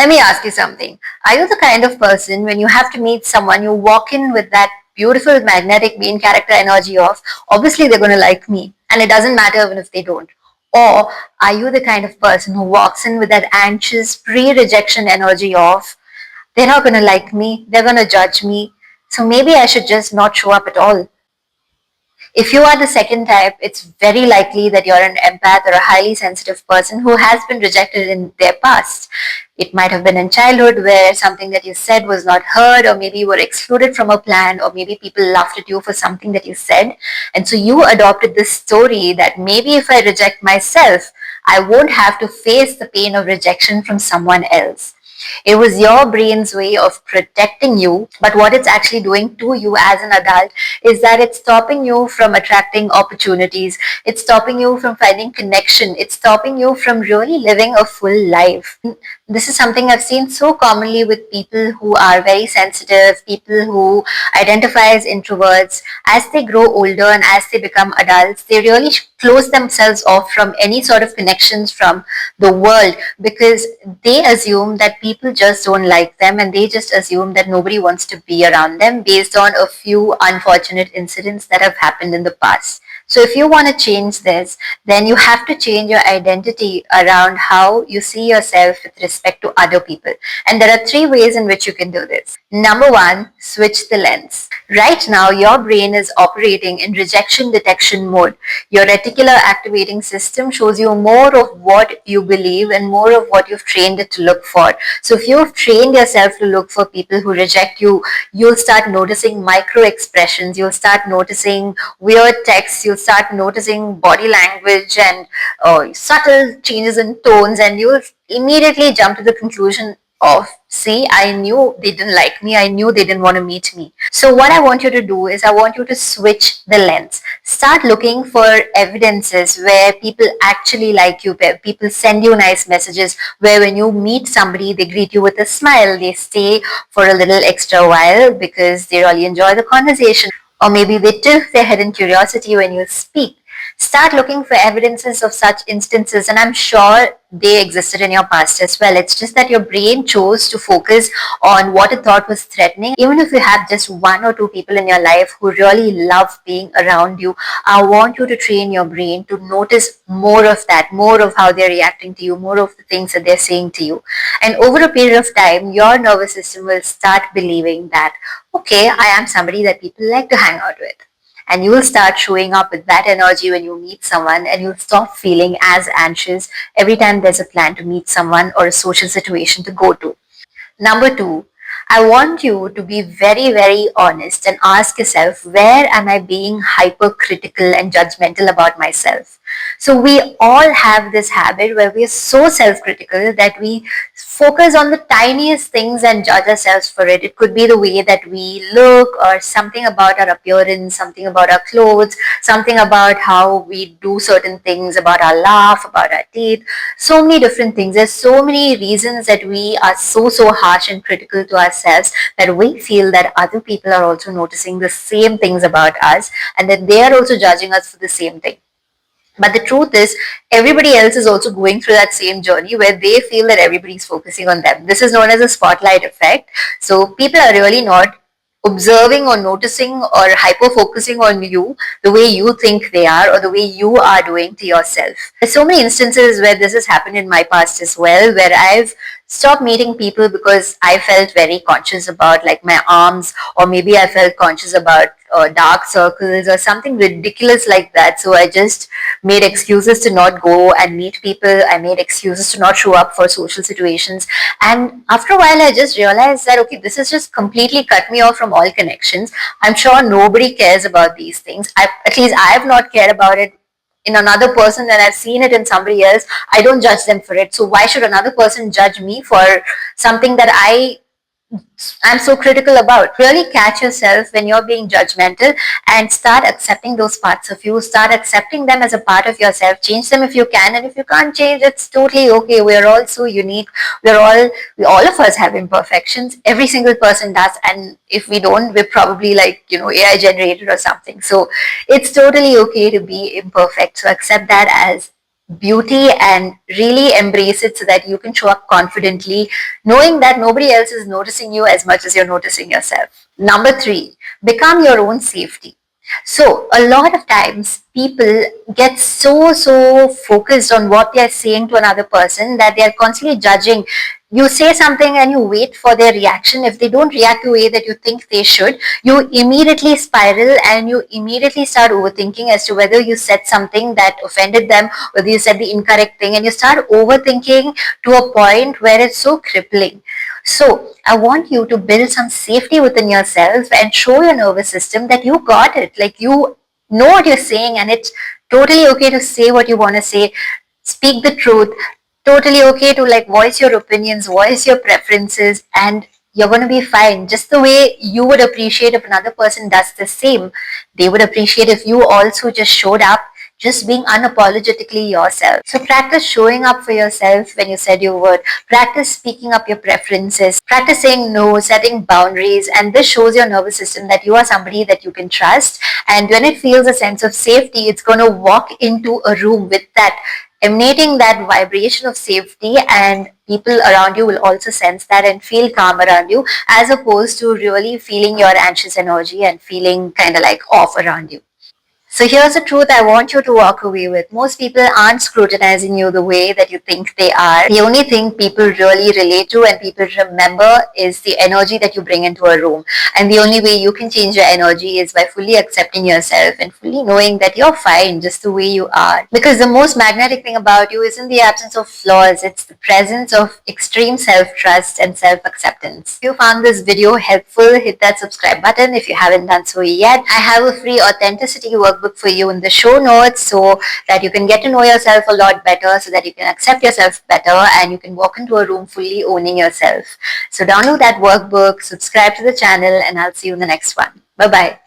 Let me ask you something. Are you the kind of person when you have to meet someone, you walk in with that beautiful magnetic main character energy of, obviously they're going to like me, and it doesn't matter even if they don't? Or are you the kind of person who walks in with that anxious pre rejection energy of, they're not going to like me, they're going to judge me, so maybe I should just not show up at all? If you are the second type, it's very likely that you're an empath or a highly sensitive person who has been rejected in their past. It might have been in childhood where something that you said was not heard, or maybe you were excluded from a plan, or maybe people laughed at you for something that you said. And so you adopted this story that maybe if I reject myself, I won't have to face the pain of rejection from someone else. It was your brain's way of protecting you, but what it's actually doing to you as an adult is that it's stopping you from attracting opportunities. It's stopping you from finding connection. It's stopping you from really living a full life. This is something I've seen so commonly with people who are very sensitive, people who identify as introverts. As they grow older and as they become adults, they really close themselves off from any sort of connections from the world because they assume that people just don't like them, and they just assume that nobody wants to be around them based on a few unfortunate incidents that have happened in the past. So if you want to change this, then you have to change your identity around how you see yourself with respect to other people. And there are three ways in which you can do this. Number one, switch the lens. Right now, your brain is operating in rejection detection mode. Your reticular activating system shows you more of what you believe and more of what you've trained it to look for. So if you've trained yourself to look for people who reject you, you'll start noticing micro expressions, you'll start noticing weird texts, you'll start noticing body language and subtle changes in tones, and you'll immediately jump to the conclusion of, see, I knew they didn't like me, I knew they didn't want to meet me. So what I want you to do is I want you to switch the lens. Start looking for evidences where people actually like you, where people send you nice messages, where when you meet somebody they greet you with a smile, they stay for a little extra while because they really enjoy the conversation, or maybe they tilt their head in curiosity when you speak. Start looking for evidences of such instances, and I'm sure they existed in your past as well. It's just that your brain chose to focus on what it thought was threatening. Even if you have just one or two people in your life who really love being around you, I want you to train your brain to notice more of that, more of how they're reacting to you, more of the things that they're saying to you. And over a period of time, your nervous system will start believing that, okay, I am somebody that people like to hang out with, and you will start showing up with that energy when you meet someone, and you'll stop feeling as anxious every time there's a plan to meet someone or a social situation to go to. Number two, I want you to be very, very honest and ask yourself, where am I being hypercritical and judgmental about myself? So we all have this habit where we are so self-critical that we focus on the tiniest things and judge ourselves for it. It could be the way that we look, or something about our appearance, something about our clothes, something about how we do certain things, about our laugh, about our teeth, so many different things. There's so many reasons that we are so harsh and critical to ourselves that we feel that other people are also noticing the same things about us and that they are also judging us for the same thing. But the truth is, everybody else is also going through that same journey where they feel that everybody's focusing on them. This is known as a spotlight effect. So people are really not observing or noticing or hyper focusing on you the way you think they are or the way you are doing to yourself. There's so many instances where this has happened in my past as well, where I've stopped meeting people because I felt very conscious about like my arms, or maybe I felt conscious about dark circles or something ridiculous like that. So I just made excuses to not go and meet people. I made excuses to not show up for social situations. And after a while, I just realized that, okay, this has just completely cut me off from all connections. I'm sure nobody cares about these things. At least I have not cared about it in another person, and I've seen it in somebody else. I don't judge them for it. So why should another person judge me for something that I'm so critical about? Really catch yourself when you're being judgmental and start accepting those parts of you. Start accepting them as a part of yourself. Change them if you can, and if you can't change, it's totally okay. We're all so unique. All of us have imperfections. Every single person does, and if we don't, we're probably like AI generated or something. So it's totally okay to be imperfect. So accept that as beauty and really embrace it so that you can show up confidently, knowing that nobody else is noticing you as much as you're noticing yourself. Number three, become your own safety. So a lot of times people get so focused on what they're saying to another person that they're constantly judging. You say something and you wait for their reaction. If they don't react the way that you think they should, you immediately spiral and you immediately start overthinking as to whether you said something that offended them, whether you said the incorrect thing, and you start overthinking to a point where it's so crippling. So, I want you to build some safety within yourself and show your nervous system that you got it. Like, you know what you're saying, and it's totally okay to say what you want to say, speak the truth, totally okay to like voice your opinions, voice your preferences, and you're going to be fine. Just the way you would appreciate if another person does the same, they would appreciate if you also just showed up, just being unapologetically yourself. So practice showing up for yourself when you said you would. Practice speaking up your preferences. Practice saying no, setting boundaries. And this shows your nervous system that you are somebody that you can trust. And when it feels a sense of safety, it's going to walk into a room with that, emanating that vibration of safety, and people around you will also sense that and feel calm around you, as opposed to really feeling your anxious energy and feeling kind of like off around you. So here's the truth I want you to walk away with. Most people aren't scrutinizing you the way that you think they are. The only thing people really relate to and people remember is the energy that you bring into a room. And the only way you can change your energy is by fully accepting yourself and fully knowing that you're fine just the way you are. Because the most magnetic thing about you isn't the absence of flaws, it's the presence of extreme self-trust and self-acceptance. If you found this video helpful, hit that subscribe button if you haven't done so yet. I have a free authenticity workbook for you in the show notes so that you can get to know yourself a lot better, so that you can accept yourself better, and you can walk into a room fully owning yourself. So download that workbook, subscribe to the channel, and I'll see you in the next one. Bye bye.